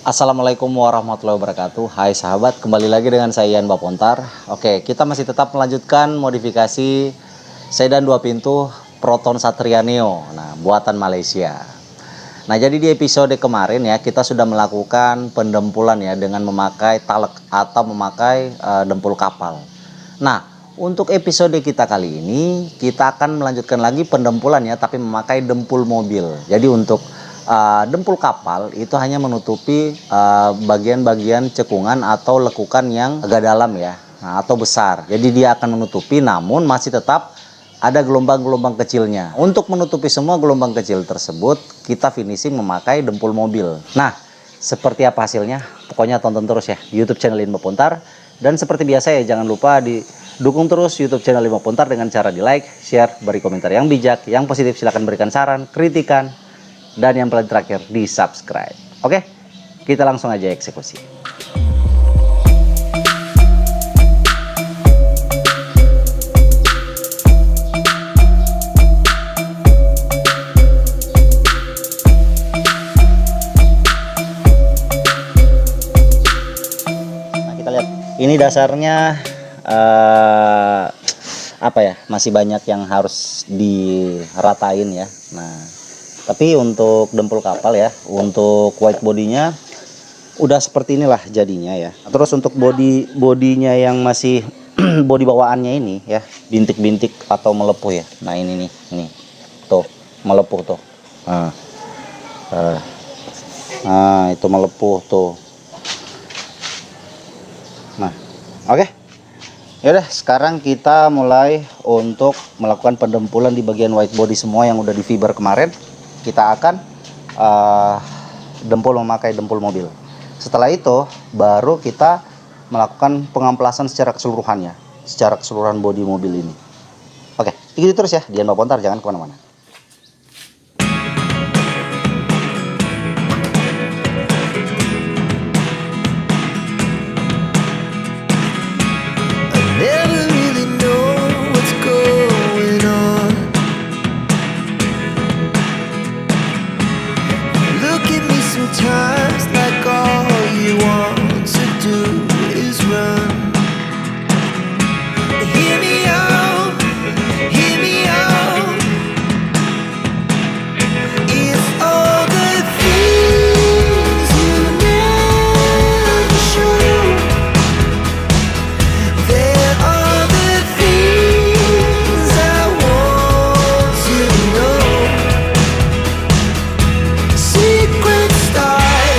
Assalamualaikum warahmatullahi wabarakatuh. Hai sahabat, kembali lagi dengan saya Ian Bapontar. Oke, kita masih tetap melanjutkan modifikasi sedan 2 pintu Proton Satria Neo. Nah, buatan Malaysia. Nah, jadi di episode kemarin ya, kita sudah melakukan pendempulan ya dengan memakai talek atau memakai dempul kapal. Nah, untuk episode kita kali ini, kita akan melanjutkan lagi pendempulan ya, tapi memakai dempul mobil. Jadi untuk dempul kapal itu hanya menutupi bagian-bagian cekungan atau lekukan yang agak dalam ya, atau besar. Jadi dia akan menutupi, namun masih tetap ada gelombang-gelombang kecilnya. Untuk menutupi semua gelombang kecil tersebut, kita finishing memakai dempul mobil. Nah, seperti apa hasilnya? Pokoknya tonton terus ya YouTube channel Ian Bapontar. Dan seperti biasa ya, jangan lupa didukung terus YouTube channel Ian Bapontar dengan cara di like, share, beri komentar yang bijak, yang positif silahkan berikan saran, kritikan, dan yang paling terakhir di subscribe. Oke, kita langsung aja eksekusi. Nah, kita lihat ini dasarnya apa ya, masih banyak yang harus diratain ya. Nah, tapi untuk dempul kapal ya, untuk white bodinya udah seperti inilah jadinya ya. Terus untuk bodinya yang masih bodi bawaannya ini ya, bintik-bintik atau melepuh ya. Nah ini nih, ini tuh melepuh tuh. Nah itu melepuh tuh. Nah oke. Yaudah, sekarang kita mulai untuk melakukan pendempulan di bagian white body semua yang udah di fiber kemarin. Kita akan memakai dempul mobil. Setelah itu baru kita melakukan pengamplasan secara keseluruhannya, secara keseluruhan bodi mobil ini. Oke, ikuti terus ya Ian Bapontar, jangan kemana-mana. Sometimes like all you want to do is run. Hear me out, hear me out. If all the things you never show, there are the things I want to know. Secret stars.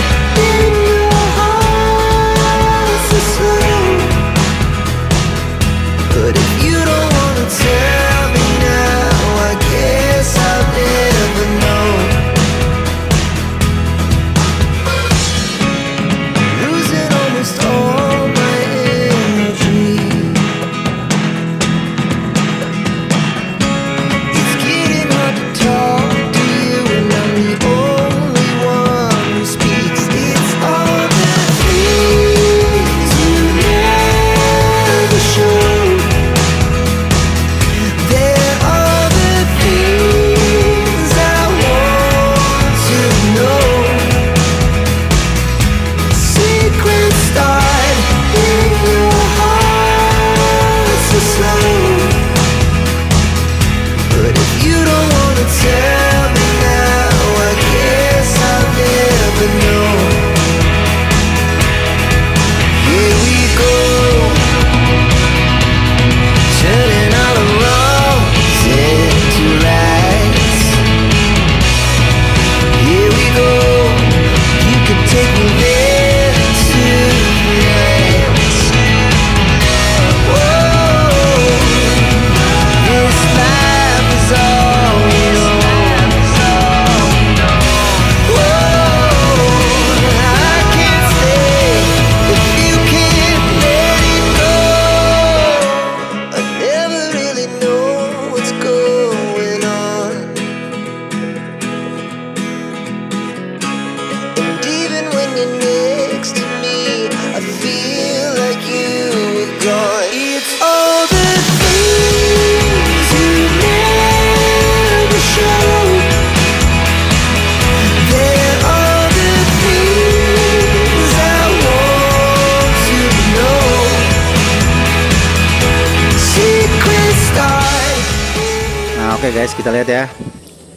Oke guys, kita lihat ya.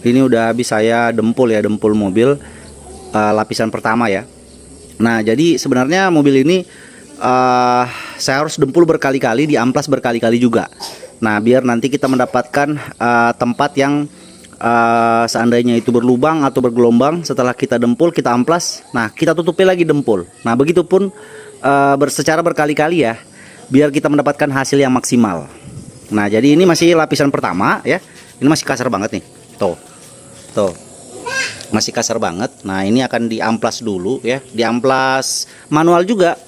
Ini udah habis saya dempul ya, dempul mobil lapisan pertama ya. Nah, jadi sebenarnya mobil ini saya harus dempul berkali-kali, diamplas berkali-kali juga. Nah, biar nanti kita mendapatkan tempat yang seandainya itu berlubang atau bergelombang, setelah kita dempul, kita amplas, nah kita tutupi lagi dempul. Nah, begitupun secara berkali-kali ya, biar kita mendapatkan hasil yang maksimal. Nah, jadi ini masih lapisan pertama ya. Ini masih kasar banget nih. Tuh. Masih kasar banget. Nah, ini akan diamplas dulu ya. Diamplas manual juga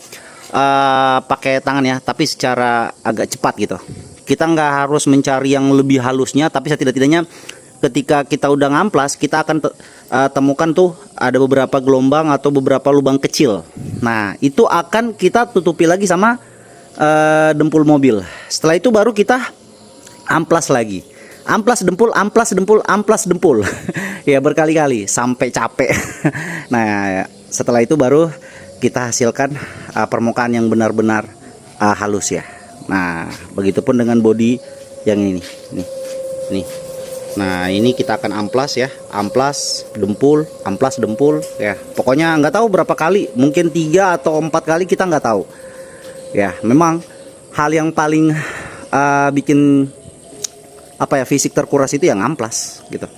pakai tangan ya, tapi secara agak cepat gitu. Kita nggak harus mencari yang lebih halusnya, tapi setidak-tidaknya ketika kita udah ngamplas, kita akan temukan tuh ada beberapa gelombang atau beberapa lubang kecil. Nah, itu akan kita tutupi lagi sama dempul mobil. Setelah itu baru kita amplas lagi. Amplas dempul, amplas dempul, amplas dempul. Ya, berkali-kali sampai capek. Nah, setelah itu baru kita hasilkan permukaan yang benar-benar halus ya. Nah, begitupun dengan bodi yang ini. Nih. Nah, ini kita akan amplas ya. Amplas dempul ya. Pokoknya nggak tahu berapa kali, mungkin 3 atau 4 kali, kita nggak tahu. Ya, memang hal yang paling bikin fisik terkuras itu yang ngamplas gitu.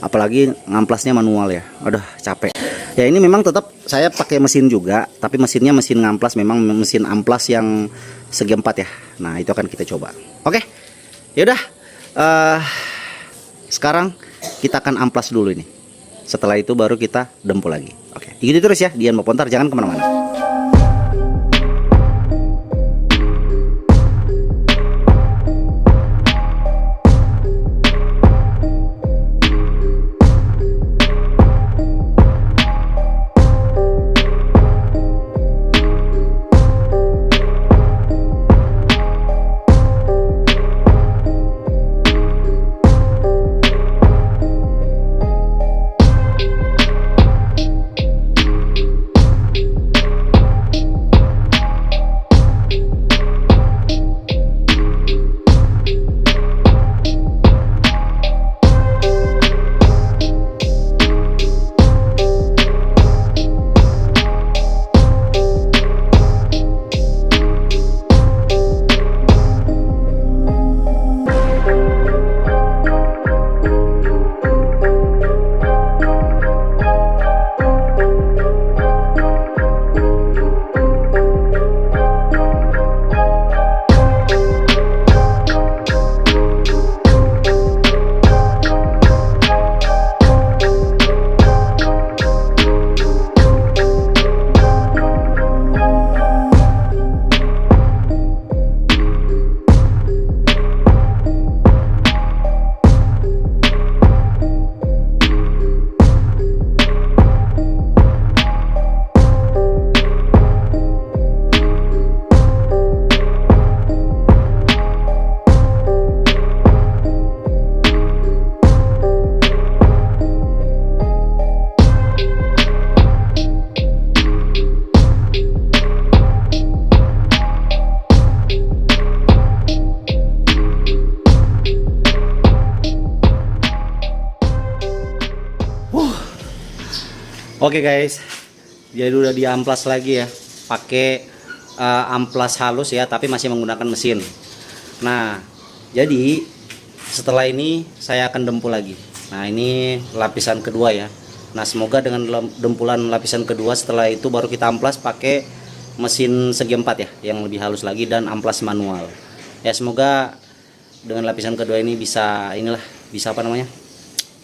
Apalagi ngamplasnya manual ya. Aduh, capek. Ya, ini memang tetap saya pakai mesin juga, tapi mesinnya mesin ngamplas, memang mesin amplas yang segi 4 ya. Nah, itu akan kita coba. Oke. Yaudah. Sekarang kita akan amplas dulu ini. Setelah itu baru kita dempul lagi. Oke. Ikuti terus ya, Dian Bapontar, jangan kemana-mana. Oke guys, jadi udah diamplas lagi ya, pakai amplas halus ya, tapi masih menggunakan mesin. Nah, jadi setelah ini saya akan dempul lagi. Nah, ini lapisan kedua ya. Nah, semoga dengan dempulan lapisan kedua, setelah itu baru kita amplas pakai mesin segi 4 ya, yang lebih halus lagi, dan amplas manual. Ya, semoga dengan lapisan kedua ini bisa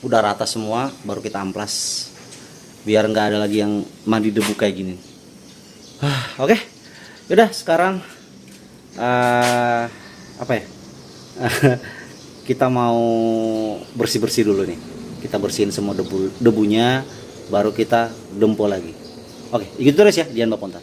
udah rata semua, baru kita amplas. Biar nggak ada lagi yang mandi debu kayak gini. Oke. Yaudah, sekarang kita mau bersih-bersih dulu nih. Kita bersihin semua debunya, baru kita dempul lagi. Oke, ikuti terus ya, Dian Bapontar.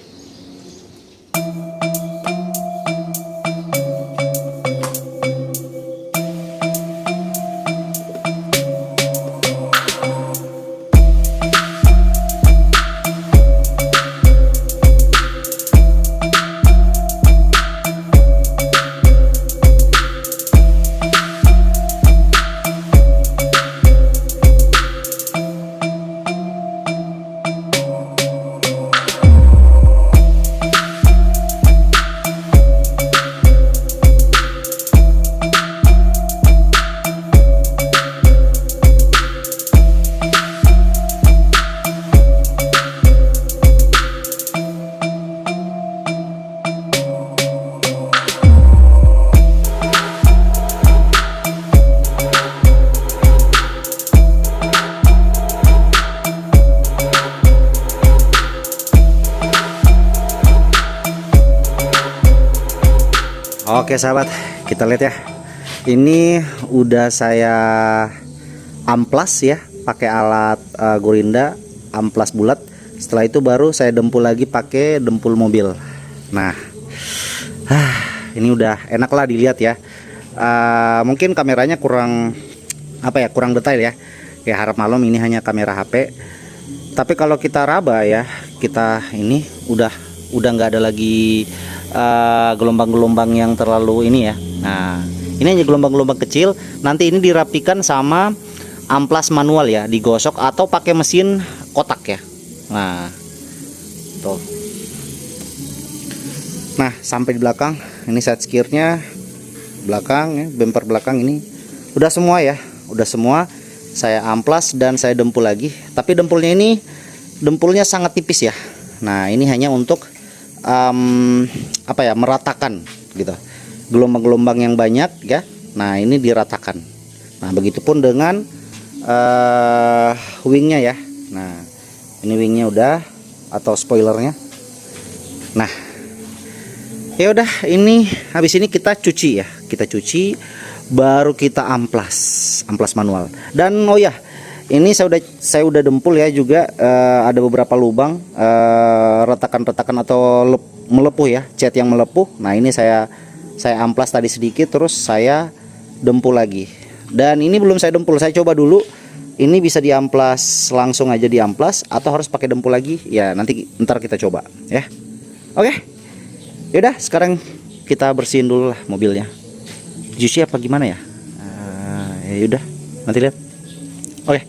Oke sahabat, kita lihat ya. Ini udah saya amplas ya, pakai alat Gorinda, amplas bulat. Setelah itu baru saya dempul lagi pakai dempul mobil. Nah, ini udah enak lah dilihat ya. Mungkin kameranya kurang kurang detail ya. Ya harap maklum, ini hanya kamera HP. Tapi kalau kita raba ya, kita ini udah nggak ada lagi gelombang-gelombang yang terlalu ini ya. Nah, ini hanya gelombang-gelombang kecil. Nanti ini dirapikan sama amplas manual ya, digosok atau pakai mesin kotak ya. Nah, tuh. Nah, sampai di belakang ini side skirtnya belakang ya, bumper belakang ini udah semua ya, udah semua. Saya amplas dan saya dempul lagi. Tapi dempulnya ini dempulnya sangat tipis ya. Nah, ini hanya untuk meratakan gitu, gelombang-gelombang yang banyak ya. Nah, ini diratakan. Nah, begitupun dengan wingnya ya. Nah, ini wingnya udah, atau spoilernya. Nah, ya udah, ini habis ini kita cuci ya, kita cuci baru kita amplas manual. Dan oh ya, ini saya udah dempul ya juga, ada beberapa lubang, retakan-retakan atau melepuh ya, cat yang melepuh. Nah, ini saya amplas tadi sedikit, terus saya dempul lagi. Dan ini belum saya dempul, saya coba dulu. Ini bisa diamplas langsung aja, diamplas atau harus pakai dempul lagi ya, ntar kita coba ya. Oke, yaudah sekarang kita bersihin dulu lah mobilnya. Juicy apa gimana ya? Yaudah, nanti lihat. Oke.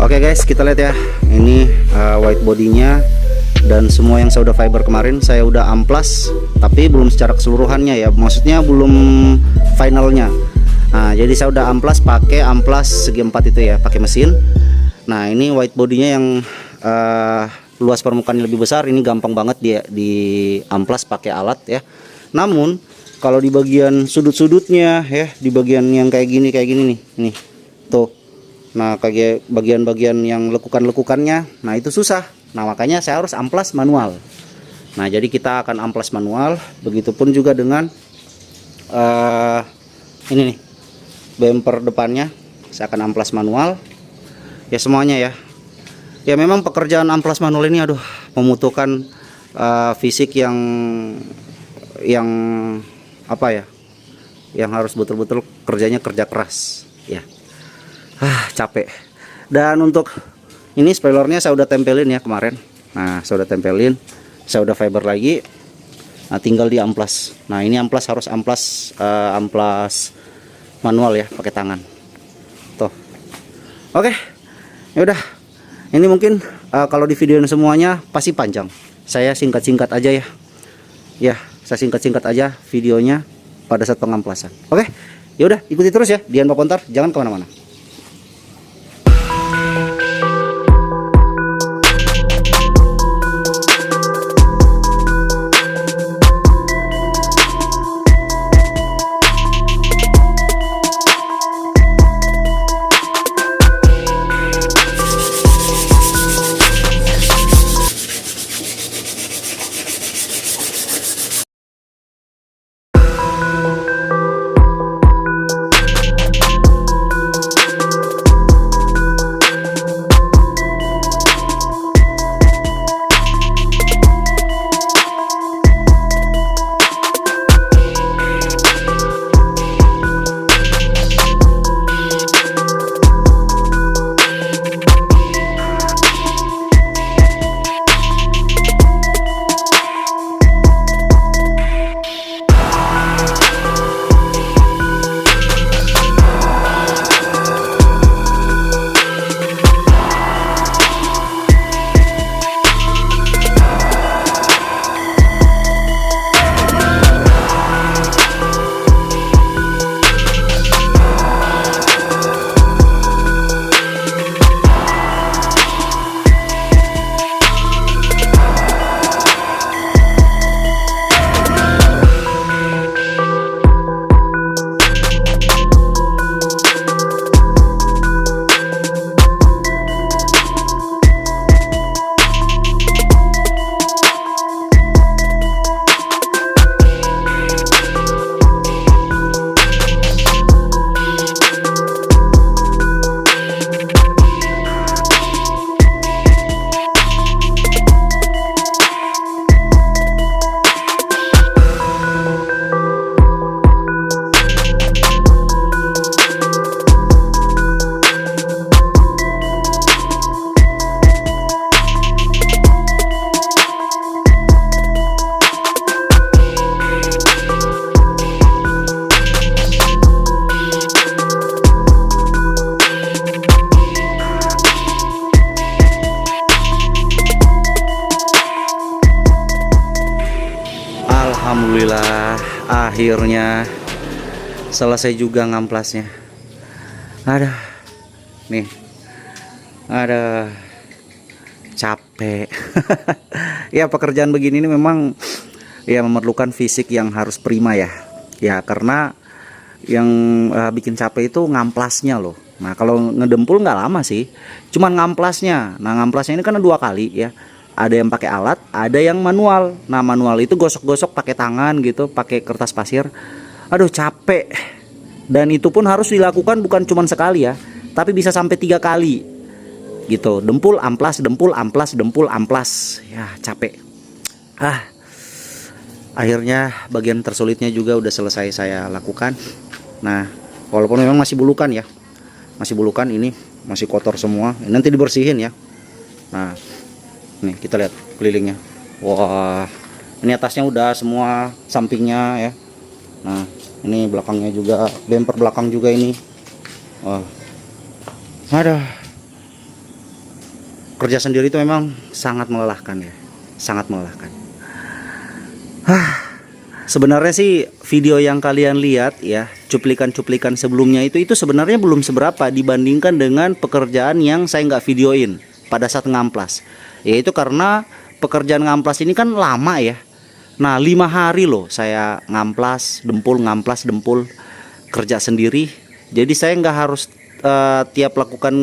Oke guys, kita lihat ya. Ini white bodinya dan semua yang saya udah fiber kemarin saya udah amplas, tapi belum secara keseluruhannya ya. Maksudnya belum finalnya. Nah, jadi saya udah amplas pakai amplas segi 4 itu ya, pakai mesin. Nah, ini white bodinya yang luas permukaannya lebih besar, ini gampang banget dia di amplas pakai alat ya. Namun kalau di bagian sudut-sudutnya ya, di bagian yang kayak gini nih tuh. Nah, kayak bagian-bagian yang lekukan-lekukannya, nah itu susah. Nah, makanya saya harus amplas manual. Nah, jadi kita akan amplas manual. Begitupun juga dengan ini nih, bumper depannya saya akan amplas manual. Ya semuanya ya. Ya memang pekerjaan amplas manual ini membutuhkan fisik yang apa ya? Yang harus betul-betul kerjanya kerja keras ya. Capek. Dan untuk ini spoilernya saya udah tempelin ya kemarin. Nah, saya udah tempelin, saya udah fiber lagi. Nah, tinggal di amplas. Nah, ini amplas harus amplas manual ya, pakai tangan. Tuh. Oke. Ya udah. Ini mungkin kalau di videoin semuanya pasti panjang. Saya singkat-singkat aja ya. Ya, saya singkat-singkat aja videonya pada saat pengamplasan. Oke, yaudah ikuti terus ya Dian Bapontar, jangan kemana-mana. Alhamdulillah akhirnya selesai juga ngamplasnya. Ada nih, ada capek. Ya pekerjaan begini ini memang ya memerlukan fisik yang harus prima ya. Ya karena yang bikin capek itu ngamplasnya loh. Nah kalau ngedempul nggak lama sih, cuman ngamplasnya. Nah ngamplasnya ini kan 2 kali ya. Ada yang pakai alat, ada yang manual. Nah manual itu gosok-gosok pakai tangan gitu, pakai kertas pasir. Aduh capek. Dan itu pun harus dilakukan bukan cuma sekali ya, tapi bisa sampai 3 kali gitu. Dempul, amplas, dempul, amplas, dempul, amplas. Ya capek. Akhirnya bagian tersulitnya juga udah selesai saya lakukan. Nah walaupun memang masih bulukan ya, masih bulukan, ini masih kotor semua. Ini nanti dibersihin ya. Nah nih kita lihat kelilingnya. Wah ini atasnya udah semua, sampingnya ya. Nah ini belakangnya juga, bumper belakang juga ini. Wah ada. Kerja sendiri itu memang sangat melelahkan ya, sangat melelahkan. Sebenarnya sih video yang kalian lihat ya, cuplikan-cuplikan sebelumnya itu sebenarnya belum seberapa dibandingkan dengan pekerjaan yang saya nggak videoin pada saat ngamplas. Yaitu karena pekerjaan ngamplas ini kan lama ya. Nah 5 hari loh saya ngamplas, dempul, kerja sendiri. Jadi saya nggak harus tiap lakukan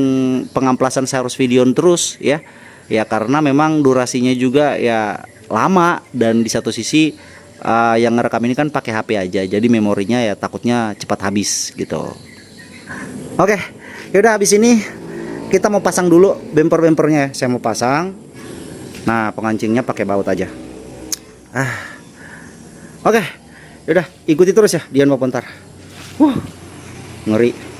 pengamplasan saya harus videoin terus ya. Ya karena memang durasinya juga ya lama, dan di satu sisi yang ngerekam ini kan pakai HP aja, jadi memorinya ya takutnya cepat habis gitu. Oke, yaudah habis ini kita mau pasang dulu bumper-bumpernya. Saya mau pasang. Nah pengancingnya pakai baut aja. Oke, yaudah ikuti terus ya Dian Bapontar. Ngeri.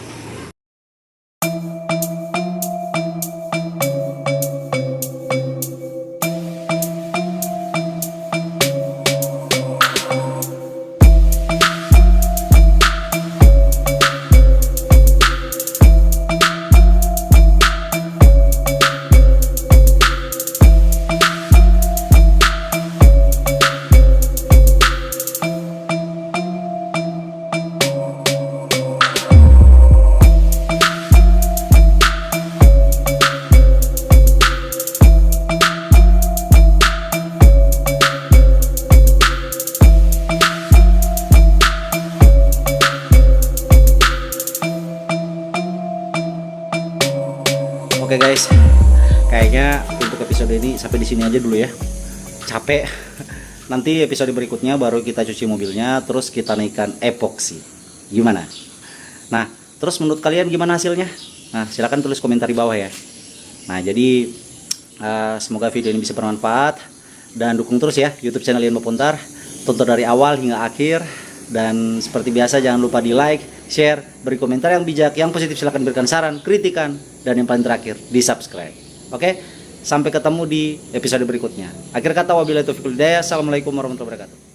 guys, kayaknya untuk episode ini sampai di sini aja dulu ya. Capek. Nanti episode berikutnya baru kita cuci mobilnya, terus kita naikkan epoksi. Gimana? Nah, terus menurut kalian gimana hasilnya? Nah, silahkan tulis komentar di bawah ya. Nah, jadi semoga video ini bisa bermanfaat, dan dukung terus ya YouTube channel Ian Bapontar. Tonton dari awal hingga akhir, dan seperti biasa jangan lupa di like, share, beri komentar yang bijak, yang positif silahkan berikan saran, kritikan, dan yang paling terakhir di subscribe. Oke, sampai ketemu di episode berikutnya. Akhir kata, wabillahi taufiq wal hidayah. Assalamualaikum warahmatullahi wabarakatuh.